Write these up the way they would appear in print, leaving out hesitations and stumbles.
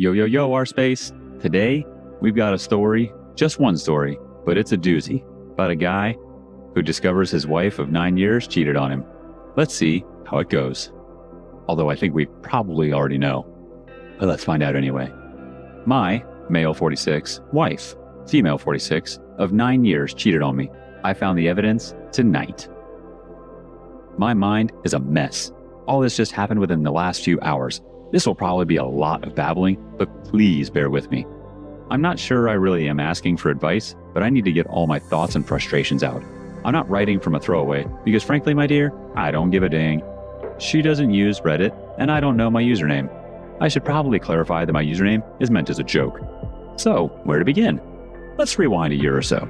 Yo, yo, yo, our space. Today, we've got a story, just one story, but it's a doozy, about a guy who discovers his wife of 9 years cheated on him. Let's see how it goes. Although I think we probably already know, but let's find out anyway. My male 46 wife, female 46, of 9 years cheated on me. I found the evidence tonight. My mind is a mess. All this just happened within the last few hours. This will probably be a lot of babbling, but please bear with me. I'm not sure I really am asking for advice, but I need to get all my thoughts and frustrations out. I'm not writing from a throwaway, because frankly, my dear, I don't give a dang. She doesn't use Reddit, and I don't know my username. I should probably clarify that my username is meant as a joke. So, where to begin? Let's rewind a year or so.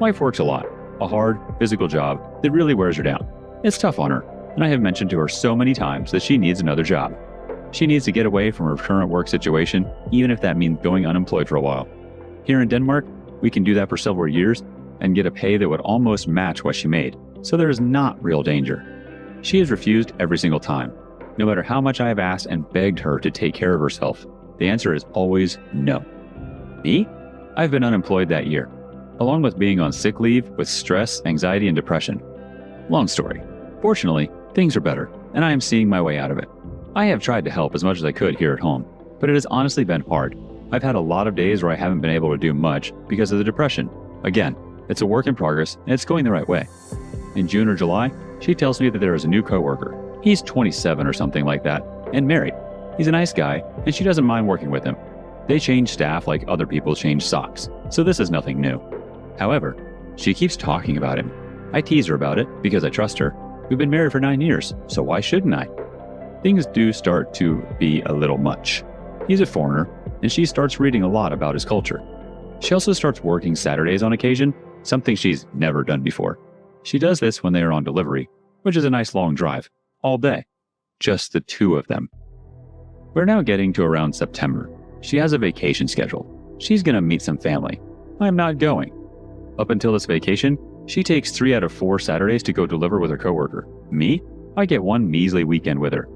Wife works a lot, a hard, physical job that really wears her down. It's tough on her, and I have mentioned to her so many times that she needs another job. She needs to get away from her current work situation, even if that means going unemployed for a while. Here in Denmark, we can do that for several years and get a pay that would almost match what she made, so there is not real danger. She has refused every single time. No matter how much I have asked and begged her to take care of herself, the answer is always no. Me? I've been unemployed that year, along with being on sick leave with stress, anxiety, and depression. Long story. Fortunately, things are better, and I am seeing my way out of it. I have tried to help as much as I could here at home, but it has honestly been hard. I've had a lot of days where I haven't been able to do much because of the depression. Again, it's a work in progress, and it's going the right way. In June or July, she tells me that there is a new coworker. He's 27 or something like that, and married. He's a nice guy, and she doesn't mind working with him. They change staff like other people change socks, so this is nothing new. However, she keeps talking about him. I tease her about it because I trust her. We've been married for 9 years, so why shouldn't I? Things do start to be a little much. He's a foreigner, and she starts reading a lot about his culture. She also starts working Saturdays on occasion, something she's never done before. She does this when they are on delivery, which is a nice long drive, all day. Just the two of them. We're now getting to around September. She has a vacation scheduled. She's going to meet some family. I'm not going. Up until this vacation, she takes 3 out of 4 Saturdays to go deliver with her coworker. Me? I get one measly weekend with her.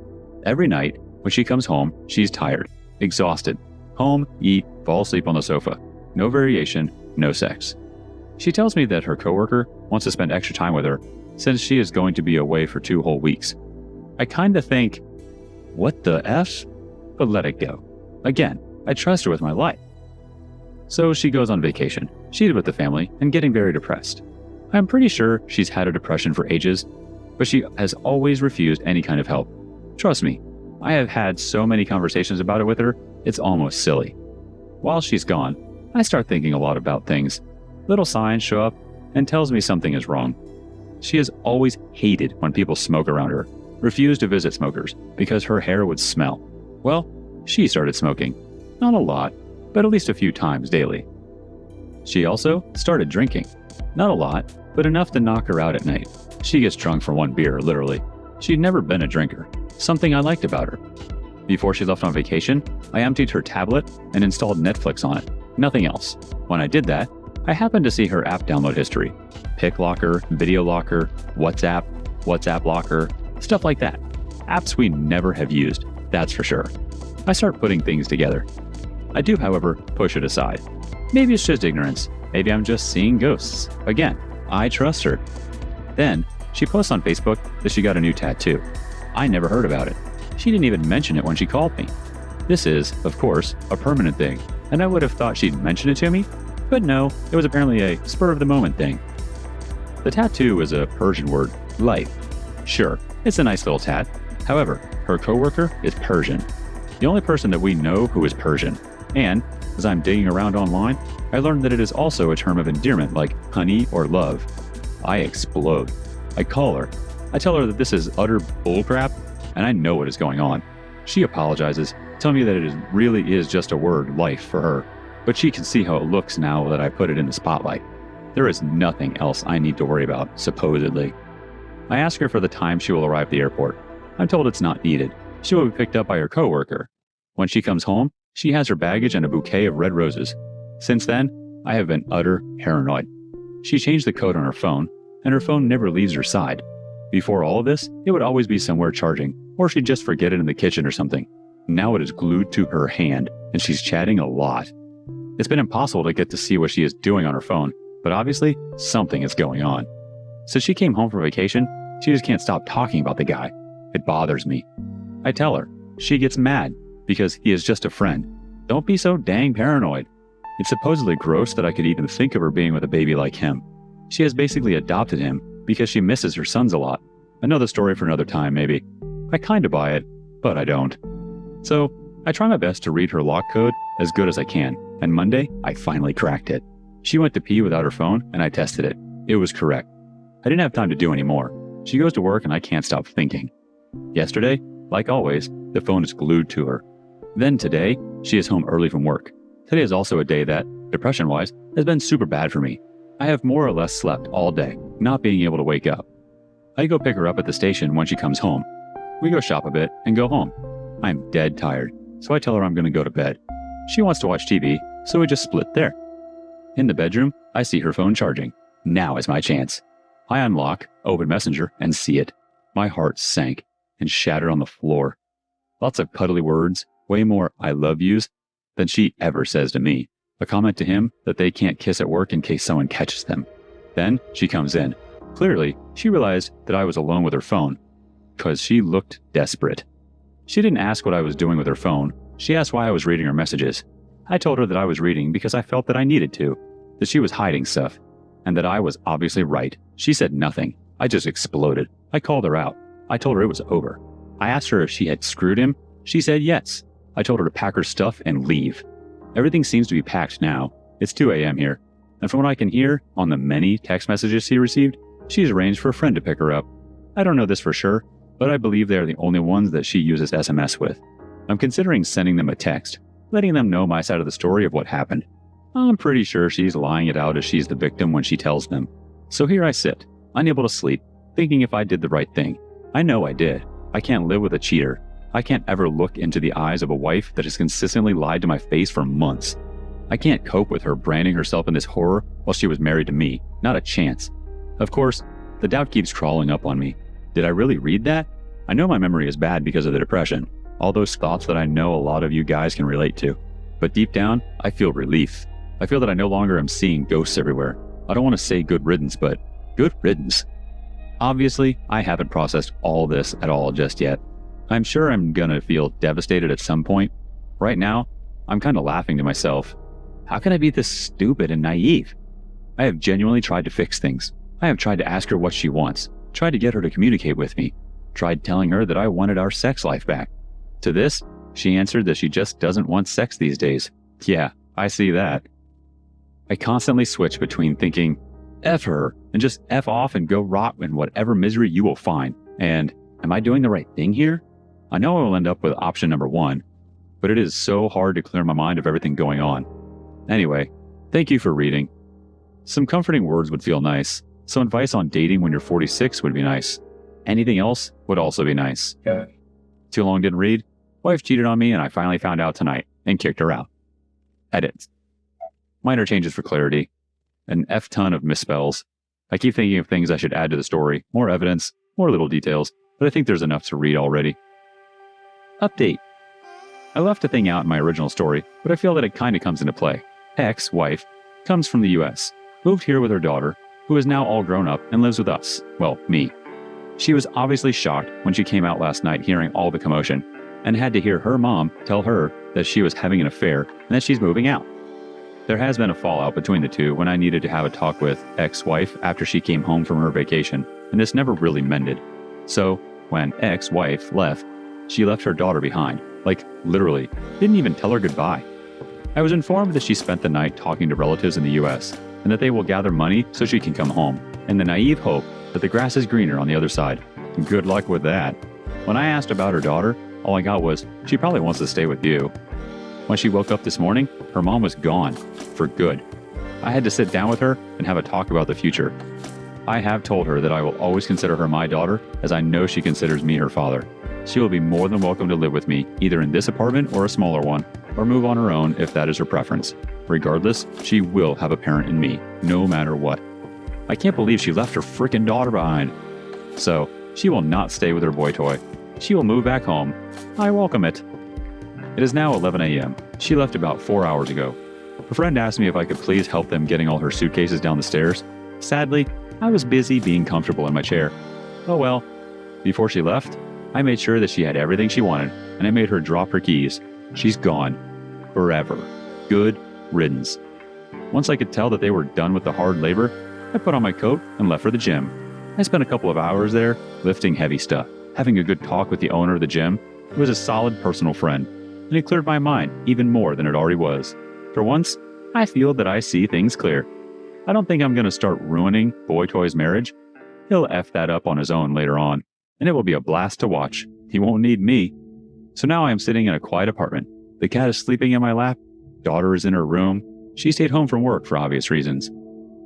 Every night, when she comes home, she's tired, exhausted. Home, eat, fall asleep on the sofa. No variation, no sex. She tells me that her coworker wants to spend extra time with her since she is going to be away for 2 whole weeks. I kinda think, what the F? But let it go. Again, I trust her with my life. So she goes on vacation. She's with the family and getting very depressed. I'm pretty sure she's had a depression for ages, but she has always refused any kind of help. Trust me, I have had so many conversations about it with her, it's almost silly. While she's gone, I start thinking a lot about things. Little signs show up and tells me something is wrong. She has always hated when people smoke around her, refused to visit smokers because her hair would smell. Well, she started smoking. Not a lot, but at least a few times daily. She also started drinking. Not a lot, but enough to knock her out at night. She gets drunk for 1 beer, literally. She'd never been a drinker, something I liked about her. Before she left on vacation, I emptied her tablet and installed Netflix on it. Nothing else. When I did that, I happened to see her app download history. Pic Locker, Video Locker, WhatsApp, WhatsApp Locker, stuff like that. Apps we never have used, that's for sure. I start putting things together. I do, however, push it aside. Maybe it's just ignorance. Maybe I'm just seeing ghosts. Again, I trust her. Then, she posts on Facebook that she got a new tattoo. I never heard about it. She didn't even mention it when she called me. This is, of course, a permanent thing, and I would have thought she'd mention it to me, but no, it was apparently a spur-of-the-moment thing. The tattoo is a Persian word, life. Sure, it's a nice little tat. However, her coworker is Persian. The only person that we know who is Persian. And, as I'm digging around online, I learned that it is also a term of endearment like honey or love. I explode. I call her. I tell her that this is utter bullcrap, and I know what is going on. She apologizes, telling me that it really is just a word, life, for her, but she can see how it looks now that I put it in the spotlight. There is nothing else I need to worry about, supposedly. I ask her for the time she will arrive at the airport. I'm told it's not needed. She will be picked up by her coworker. When she comes home, she has her baggage and a bouquet of red roses. Since then, I have been utter paranoid. She changed the code on her phone, and her phone never leaves her side. Before all of this, it would always be somewhere charging, or she'd just forget it in the kitchen or something. Now it is glued to her hand, and she's chatting a lot. It's been impossible to get to see what she is doing on her phone, but obviously, something is going on. Since she came home from vacation, she just can't stop talking about the guy. It bothers me. I tell her. She gets mad, because he is just a friend. Don't be so dang paranoid. It's supposedly gross that I could even think of her being with a baby like him. She has basically adopted him because she misses her sons a lot. Another story for another time, maybe. I kinda buy it, but I don't. So, I try my best to read her lock code as good as I can, and Monday, I finally cracked it. She went to pee without her phone, and I tested it. It was correct. I didn't have time to do any more. She goes to work, and I can't stop thinking. Yesterday, like always, the phone is glued to her. Then today, she is home early from work. Today is also a day that, depression-wise, has been super bad for me. I have more or less slept all day, not being able to wake up. I go pick her up at the station when she comes home. We go shop a bit and go home. I'm dead tired, so I tell her I'm going to go to bed. She wants to watch TV, so we just split there. In the bedroom, I see her phone charging. Now is my chance. I unlock, open Messenger, and see it. My heart sank and shattered on the floor. Lots of cuddly words, way more I love yous than she ever says to me. A comment to him that they can't kiss at work in case someone catches them. Then she comes in. Clearly, she realized that I was alone with her phone, because she looked desperate. She didn't ask what I was doing with her phone. She asked why I was reading her messages. I told her that I was reading because I felt that I needed to, that she was hiding stuff, and that I was obviously right. She said nothing. I just exploded. I called her out. I told her it was over. I asked her if she had screwed him. She said yes. I told her to pack her stuff and leave. Everything seems to be packed now. It's 2 a.m. here, and from what I can hear on the many text messages she received, she's arranged for a friend to pick her up. I don't know this for sure, but I believe they are the only ones that she uses SMS with. I'm considering sending them a text, letting them know my side of the story of what happened. I'm pretty sure she's lying it out as she's the victim when she tells them. So here I sit, unable to sleep, thinking if I did the right thing. I know I did. I can't live with a cheater. I can't ever look into the eyes of a wife that has consistently lied to my face for months. I can't cope with her branding herself in this horror while she was married to me. Not a chance. Of course, the doubt keeps crawling up on me. Did I really read that? I know my memory is bad because of the depression. All those thoughts that I know a lot of you guys can relate to. But deep down, I feel relief. I feel that I no longer am seeing ghosts everywhere. I don't want to say good riddance, but good riddance. Obviously, I haven't processed all this at all just yet. I'm sure I'm gonna feel devastated at some point. Right now, I'm kind of laughing to myself. How can I be this stupid and naive? I have genuinely tried to fix things. I have tried to ask her what she wants, tried to get her to communicate with me, tried telling her that I wanted our sex life back. To this, she answered that she just doesn't want sex these days. Yeah, I see that. I constantly switch between thinking, F her, and just F off and go rot in whatever misery you will find, and am I doing the right thing here? I know I will end up with option number 1, but it is so hard to clear my mind of everything going on. Anyway, thank you for reading. Some comforting words would feel nice. Some advice on dating when you're 46 would be nice. Anything else would also be nice. Yeah. Too long didn't read? Wife cheated on me and I finally found out tonight and kicked her out. Edit. Minor changes for clarity. An F-ton of misspells. I keep thinking of things I should add to the story. More evidence, more little details, but I think there's enough to read already. Update. I left a thing out in my original story, but I feel that it kinda comes into play. Ex-wife comes from the US, moved here with her daughter, who is now all grown up and lives with us. Well, me. She was obviously shocked when she came out last night hearing all the commotion, and had to hear her mom tell her that she was having an affair and that she's moving out. There has been a fallout between the two when I needed to have a talk with ex-wife after she came home from her vacation, and this never really mended. So, when ex-wife left, she left her daughter behind. Like, literally. Didn't even tell her goodbye. I was informed that she spent the night talking to relatives in the US, and that they will gather money so she can come home, in the naive hope that the grass is greener on the other side. Good luck with that. When I asked about her daughter, all I got was, she probably wants to stay with you. When she woke up this morning, her mom was gone. For good. I had to sit down with her and have a talk about the future. I have told her that I will always consider her my daughter, as I know she considers me her father. She will be more than welcome to live with me, either in this apartment or a smaller one, or move on her own if that is her preference. Regardless, she will have a parent in me, no matter what. I can't believe she left her frickin' daughter behind. So, she will not stay with her boy toy. She will move back home. I welcome it. It is now 11 a.m. She left about 4 hours ago. Her friend asked me if I could please help them getting all her suitcases down the stairs. Sadly, I was busy being comfortable in my chair. Oh well. Before she left, I made sure that she had everything she wanted, and I made her drop her keys. She's gone. Forever. Good riddance. Once I could tell that they were done with the hard labor, I put on my coat and left for the gym. I spent a couple of hours there, lifting heavy stuff, having a good talk with the owner of the gym, who was a solid personal friend, and it cleared my mind even more than it already was. For once, I feel that I see things clear. I don't think I'm going to start ruining Boy Toy's marriage. He'll F that up on his own later on, and it will be a blast to watch. He won't need me. So now I am sitting in a quiet apartment. The cat is sleeping in my lap. Daughter is in her room. She stayed home from work for obvious reasons.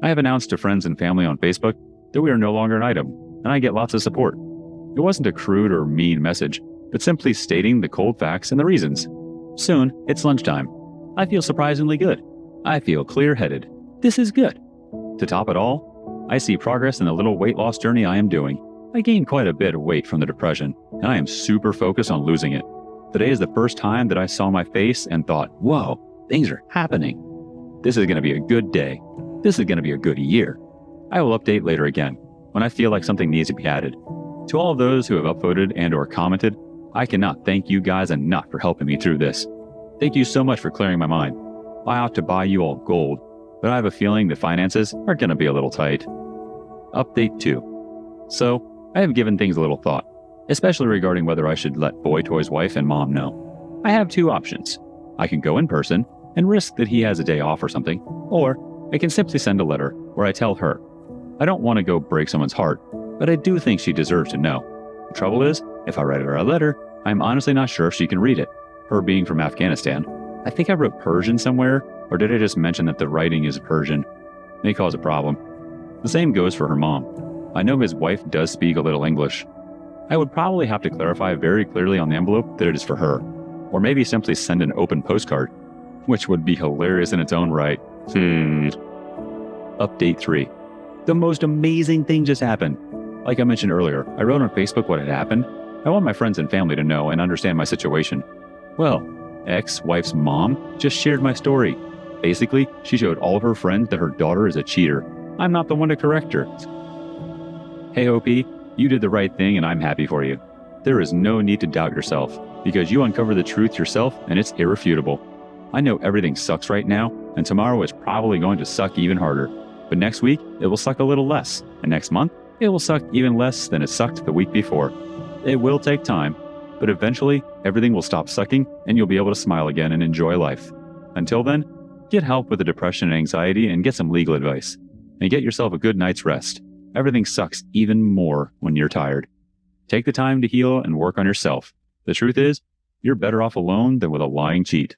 I have announced to friends and family on Facebook that we are no longer an item, and I get lots of support. It wasn't a crude or mean message, but simply stating the cold facts and the reasons. Soon, it's lunchtime. I feel surprisingly good. I feel clear-headed. This is good. To top it all, I see progress in the little weight loss journey I am doing. I gained quite a bit of weight from the depression, and I am super focused on losing it. Today is the first time that I saw my face and thought, whoa, things are happening. This is going to be a good day. This is going to be a good year. I will update later again, when I feel like something needs to be added. To all of those who have upvoted and or commented, I cannot thank you guys enough for helping me through this. Thank you so much for clearing my mind. I ought to buy you all gold, but I have a feeling the finances are going to be a little tight. Update 2. So, I have given things a little thought, especially regarding whether I should let Boy Toy's wife and mom know. I have two options. I can go in person and risk that he has a day off or something, or I can simply send a letter where I tell her. I don't want to go break someone's heart, but I do think she deserves to know. The trouble is, if I write her a letter, I'm honestly not sure if she can read it. Her being from Afghanistan, I think I wrote Persian somewhere, or did I just mention that the writing is Persian? May cause a problem. The same goes for her mom. I know his wife does speak a little English. I would probably have to clarify very clearly on the envelope that it is for her, or maybe simply send an open postcard, which would be hilarious in its own right. Update 3. The most amazing thing just happened. Like I mentioned earlier, I wrote on Facebook what had happened. I want my friends and family to know and understand my situation. Well, ex-wife's mom just shared my story. Basically, she showed all of her friends that her daughter is a cheater. I'm not the one to correct her. Hey OP, you did the right thing and I'm happy for you. There is no need to doubt yourself, because you uncover the truth yourself and it's irrefutable. I know everything sucks right now, and tomorrow is probably going to suck even harder. But next week, it will suck a little less, and next month, it will suck even less than it sucked the week before. It will take time, but eventually, everything will stop sucking and you'll be able to smile again and enjoy life. Until then, get help with the depression and anxiety and get some legal advice. And get yourself a good night's rest. Everything sucks even more when you're tired. Take the time to heal and work on yourself. The truth is, you're better off alone than with a lying cheat.